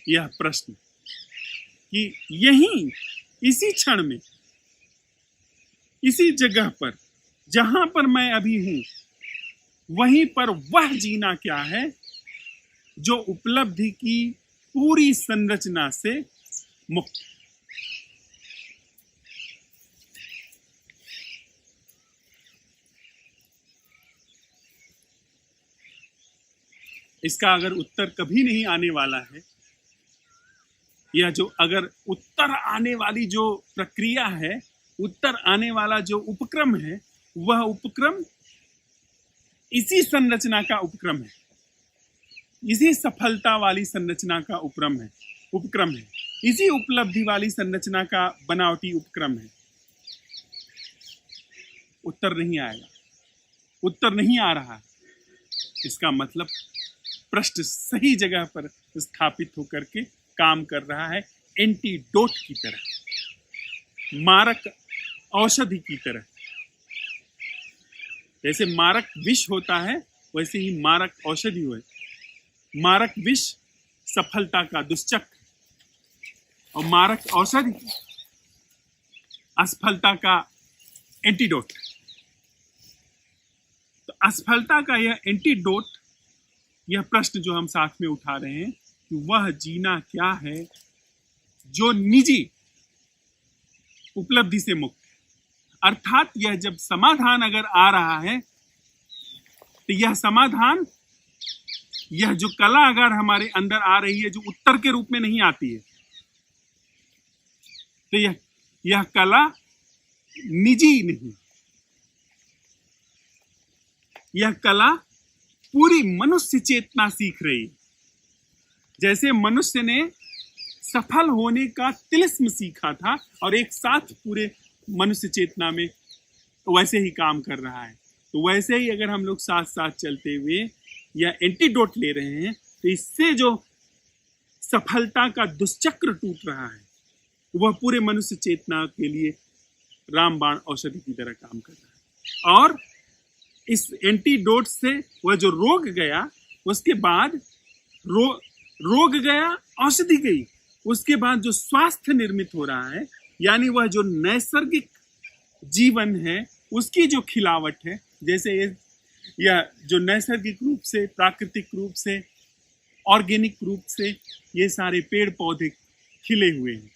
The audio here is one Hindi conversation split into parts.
यह प्रश्न कि यहीं इसी क्षण में, इसी जगह पर जहां पर मैं अभी हूं, वहीं पर वह जीना क्या है जो उपलब्धि की पूरी संरचना से मुक्त। इसका अगर उत्तर कभी नहीं आने वाला है, या जो अगर उत्तर आने वाली जो प्रक्रिया है, उत्तर आने वाला जो उपक्रम है, वह उपक्रम इसी संरचना का उपक्रम है, इसी सफलता वाली संरचना का उपक्रम है, इसी उपलब्धि वाली संरचना का बनावटी उपक्रम है। उत्तर नहीं आएगा, उत्तर नहीं आ रहा, इसका मतलब पृष्ठ सही जगह पर स्थापित होकर के काम कर रहा है, एंटीडोट की तरह, मारक औषधि की तरह। जैसे मारक विष होता है, वैसे ही मारक औषधि हुए। मारक विष सफलता का दुष्चक्र, और मारक औषधि असफलता का एंटीडोट। तो असफलता का यह एंटीडोट, यह प्रश्न जो हम साथ में उठा रहे हैं कि वह जीना क्या है जो निजी उपलब्धि से मुक्त है। अर्थात यह जब समाधान अगर आ रहा है, तो यह समाधान, यह जो कला अगर हमारे अंदर आ रही है, जो उत्तर के रूप में नहीं आती है, तो यह कला निजी नहीं, यह कला पूरी मनुष्य चेतना सीख रही है। जैसे मनुष्य ने सफल होने का तिलिस्म सीखा था और एक साथ पूरे मनुष्य चेतना में वैसे ही काम कर रहा है, तो वैसे ही अगर हम लोग साथ साथ चलते हुए या एंटीडोट ले रहे हैं, तो इससे जो सफलता का दुष्चक्र टूट रहा है, वह पूरे मनुष्य चेतना के लिए रामबाण औषधि की तरह काम कर रहा है। और इस एंटीडोट से वह जो रोग गया, उसके बाद रोग गया, औषधि गई, उसके बाद जो स्वास्थ्य निर्मित हो रहा है, यानी वह जो नैसर्गिक जीवन है, उसकी जो खिलावट है, जैसे यह जो नैसर्गिक रूप से, प्राकृतिक रूप से, ऑर्गेनिक रूप से ये सारे पेड़ पौधे खिले हुए हैं,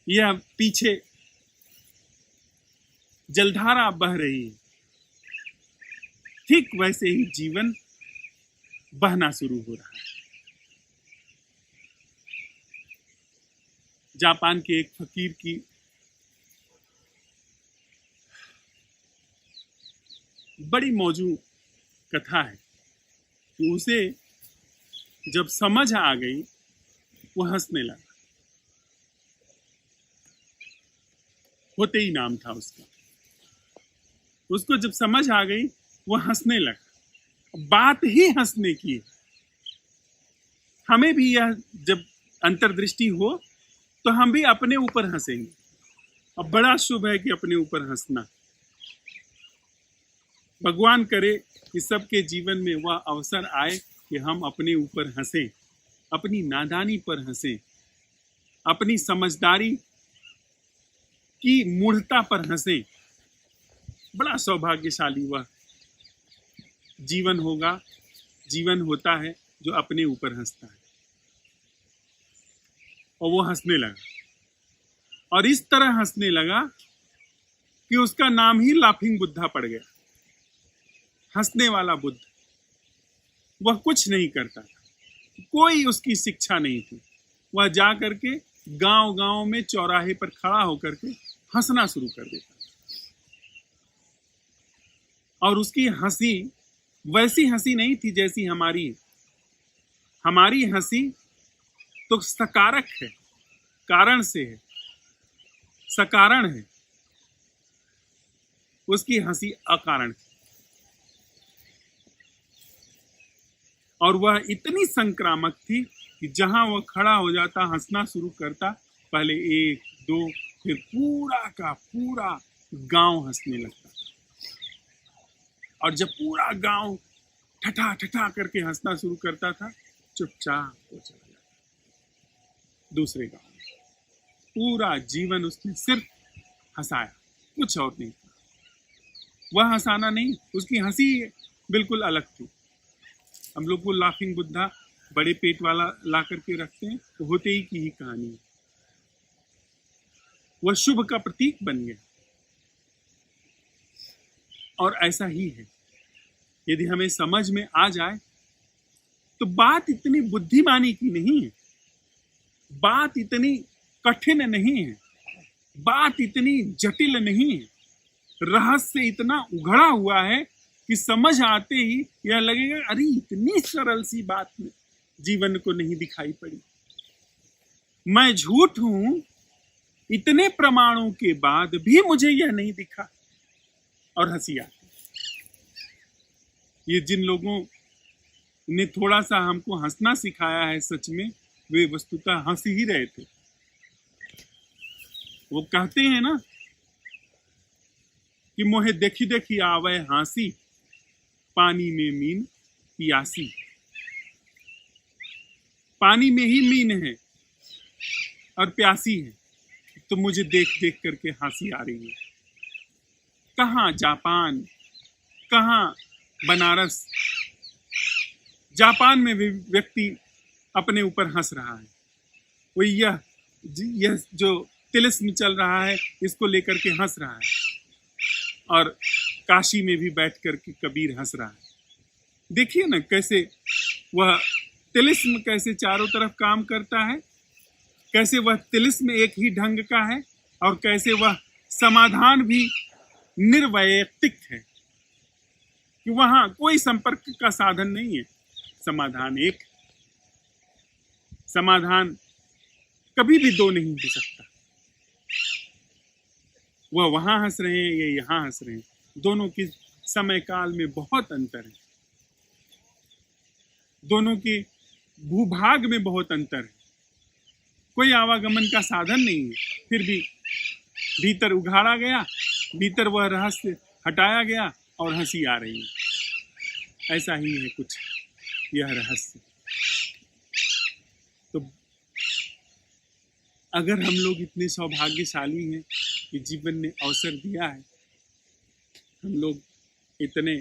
यह पीछे जलधारा बह रही है, ठीक वैसे ही जीवन बहना शुरू हो रहा है। जापान के एक फकीर की बड़ी मौजू कथा है कि उसे जब समझ आ गई, वो हंसने लगा। होते ही नाम था उसका। उसको जब समझ आ गई, वो हंसने लगा। बात ही हंसने की है। हमें भी यह जब अंतर्दृष्टि हो, तो हम भी अपने ऊपर हंसेंगे। अब बड़ा शुभ है कि अपने ऊपर हंसना। भगवान करे कि सबके जीवन में वह अवसर आए कि हम अपने ऊपर हंसें, अपनी नादानी पर हंसें, अपनी समझदारी की मूढ़ता पर हंसें। बड़ा सौभाग्यशाली वह जीवन होगा, जीवन होता है जो अपने ऊपर हंसता है। और वो हंसने लगा, और इस तरह हंसने लगा कि उसका नाम ही लाफिंग बुद्धा पड़ गया। हंसने वाला बुद्ध। वह कुछ नहीं करता था, कोई उसकी शिक्षा नहीं थी। वह जा करके गांव गांव में चौराहे पर खड़ा होकर के हंसना शुरू कर देता। और उसकी हंसी वैसी हंसी नहीं थी जैसी हमारी है। हमारी हंसी तो सकारक है, कारण से है, सकारण है। उसकी हंसी अकारण थी। और वह इतनी संक्रामक थी कि जहां वह खड़ा हो जाता, हंसना शुरू करता, पहले एक दो, फिर पूरा का पूरा गांव हंसने लगता। और जब पूरा गांव ठठा ठठा करके हंसना शुरू करता था, चुपचाप हो चला जाता। दूसरे गांव में पूरा जीवन उसने सिर्फ हंसाया, कुछ और नहीं। वह हंसाना नहीं, उसकी हंसी बिल्कुल अलग थी। हम लोग को लाफिंग बुद्धा बड़े पेट वाला ला करके रखते हैं, तो होते ही की ही कहानी है। वह शुभ का प्रतीक बन गया। और ऐसा ही है, यदि हमें समझ में आ जाए तो बात इतनी बुद्धिमानी की नहीं है, बात इतनी कठिन नहीं है, बात इतनी जटिल नहीं है, रहस्य इतना उघड़ा हुआ है कि समझ आते ही यह लगेगा अरे इतनी सरल सी बात में जीवन को नहीं दिखाई पड़ी। मैं झूठ हूं, इतने प्रमाणों के बाद भी मुझे यह नहीं दिखा, और हंसी आती। ये जिन लोगों ने थोड़ा सा हमको हंसना सिखाया है, सच में वे वस्तुतः हंस ही रहे थे। वो कहते हैं ना कि मोहे देखी देखी आवे हंसी, पानी में मीन पियासी। पानी में ही मीन है और प्यासी है, तो मुझे देख देख करके हंसी आ रही है। कहाँ जापान, कहाँ बनारस। जापान में भी व्यक्ति अपने ऊपर हंस रहा है। वो यह जो तिलिस्म चल रहा है इसको लेकर के हंस रहा है। और काशी में भी बैठ करके कबीर हंस रहा है। देखिए ना कैसे वह तिलिस्म कैसे चारों तरफ काम करता है, कैसे वह तिलिस्म एक ही ढंग का है, और कैसे वह समाधान भी निर्वैयक्तिक है कि वहां कोई संपर्क का साधन नहीं है। समाधान एक, समाधान कभी भी दो नहीं हो सकता। वह वहां हंस रहे हैं, ये यहां हंस रहे हैं, दोनों के समय काल में बहुत अंतर है, दोनों के भूभाग में बहुत अंतर है। कोई आवागमन का साधन नहीं है, फिर भी भीतर उघाड़ा गया, भीतर वह रहस्य हटाया गया और हंसी आ रही है। ऐसा ही है कुछ यह रहस्य। तो अगर हम लोग इतने सौभाग्यशाली हैं कि जीवन ने अवसर दिया है, हम लोग इतने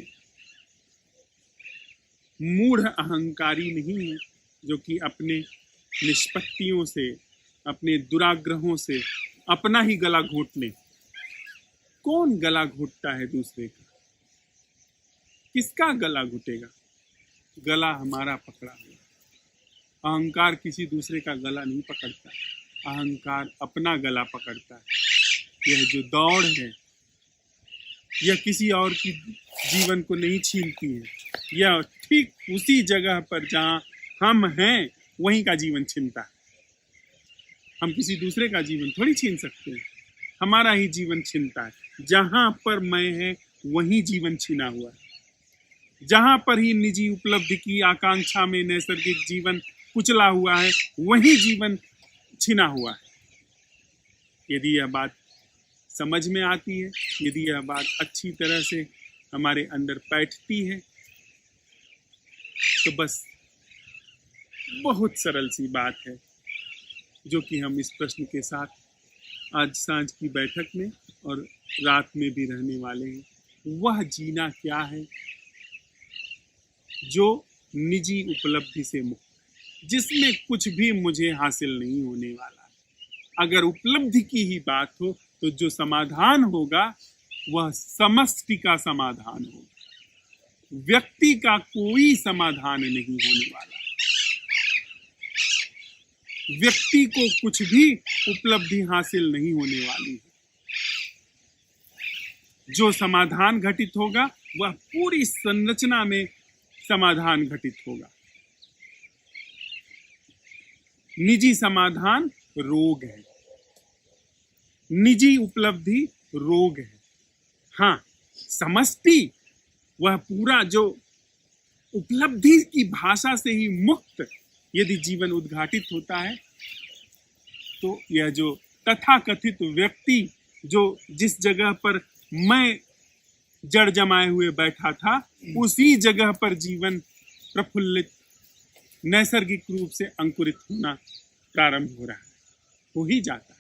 मूढ़ अहंकारी नहीं हैं जो कि अपने निष्पत्तियों से, अपने दुराग्रहों से अपना ही गला घोट लें। कौन गला घोटता है दूसरे का? किसका गला घुटेगा? गला हमारा पकड़ा हुआ। अहंकार किसी दूसरे का गला नहीं पकड़ता, अहंकार अपना गला पकड़ता है। यह जो दौड़ है यह किसी और की जीवन को नहीं छीनती है, यह ठीक उसी जगह पर जहां हम हैं वहीं का जीवन छीनता है। हम किसी दूसरे का जीवन थोड़ी छीन सकते हैं, हमारा ही जीवन छीनता है। जहां पर मैं है वहीं जीवन छीना हुआ है, जहां पर ही निजी उपलब्धि की आकांक्षा में नैसर्गिक जीवन कुचला हुआ है वहीं जीवन छिना हुआ है। यदि यह बात समझ में आती है, यदि यह बात अच्छी तरह से हमारे अंदर बैठती है, तो बस बहुत सरल सी बात है जो कि हम इस प्रश्न के साथ आज सांझ की बैठक में और रात में भी रहने वाले हैं। वह जीना क्या है जो निजी उपलब्धि से मुक्त, जिसमें कुछ भी मुझे हासिल नहीं होने वाला। अगर उपलब्धि की ही बात हो तो जो समाधान होगा वह समष्टि का समाधान होगा, व्यक्ति का कोई समाधान नहीं होने वाला। व्यक्ति को कुछ भी उपलब्धि हासिल नहीं होने वाली है। जो समाधान घटित होगा वह पूरी संरचना में समाधान घटित होगा। निजी समाधान रोग है, निजी उपलब्धि रोग है। हाँ, समष्टि वह पूरा जो उपलब्धि की भाषा से ही मुक्त यदि जीवन उद्घाटित होता है, तो यह जो तथाकथित व्यक्ति जो जिस जगह पर मैं जड़ जमाए हुए बैठा था, उसी जगह पर जीवन प्रफुल्लित नैसर्गिक रूप से अंकुरित होना प्रारंभ हो रहा है, हो ही जाता है।